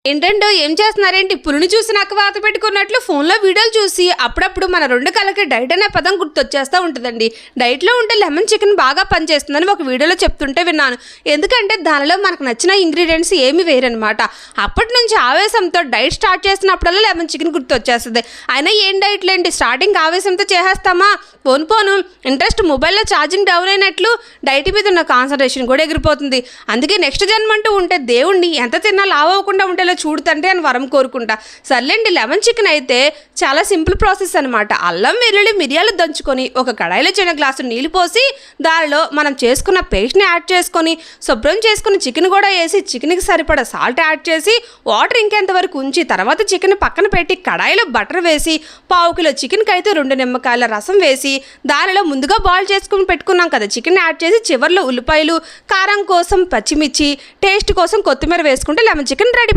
ఏంటంటే ఏం చేస్తున్నారేంటి? పులిని చూసి నాకు వాత పెట్టుకున్నట్లు ఫోన్లో వీడియోలు చూసి అప్పుడప్పుడు మన రెండు కళ్ళకి డైట్ అనే పదం గుర్తొచ్చేస్తూ ఉంటుందండి. డైట్లో ఉంటే లెమన్ చికెన్ బాగా పనిచేస్తుందని ఒక వీడియోలో చెప్తుంటే విన్నాను. ఎందుకంటే దానిలో మనకు నచ్చిన ఇంగ్రీడియంట్స్ ఏమి వేరనమాట. అప్పటి నుంచి ఆవేశంతో డైట్ స్టార్ట్ చేసినప్పుడల్లా లెమన్ చికెన్ గుర్తొచ్చేస్తుంది. అయినా ఏం డైట్లేంటి, స్టార్టింగ్ ఆవేశంతో చేసేస్తామా? పోను ఇంట్రెస్ట్ మొబైల్లో ఛార్జింగ్ డౌన్ అయినట్లు డైట్ మీద ఉన్న కాన్సన్ట్రేషన్ కూడా ఎగిరిపోతుంది. అందుకే నెక్స్ట్ జన్మంటూ ఉంటే దేవుణ్ణి ఎంత తిన్నా లావ్ అవ్వకుండా ఉంటేలా చూడుతంటే అని వరం కోరుకుంటా. సర్లేండి, లెమన్ చికెన్ అయితే చాలా సింపుల్ ప్రాసెస్ అనమాట. అల్లం వెల్లుల్లి మిరియాలు దంచుకొని ఒక కడాయిలో చిన్న గ్లాసు నీళ్ళు పోసి దానిలో మనం చేసుకున్న పేస్ట్ని యాడ్ చేసుకొని శుభ్రం చేసుకుని చికెన్ కూడా వేసి చికెన్కి సరిపడా సాల్ట్ యాడ్ చేసి వాటర్ ఇంకెంత వరకు ఉంచి తర్వాత చికెన్ పక్కన పెట్టి కడాయిలో బటర్ వేసి 1/2 కిలో చికెన్కి అయితే 2 నిమ్మకాయల రసం వేసి దానిలో ముందుగా బాయిల్ చేసుకుని పెట్టుకున్నాం కదా చికెన్ యాడ్ చేసి చివర్లో ఉల్లిపాయలు, కారం కోసం పచ్చిమిర్చి, టేస్ట్ కోసం కొత్తిమీర వేసుకుంటే లెమన్ చికెన్ రెడీ.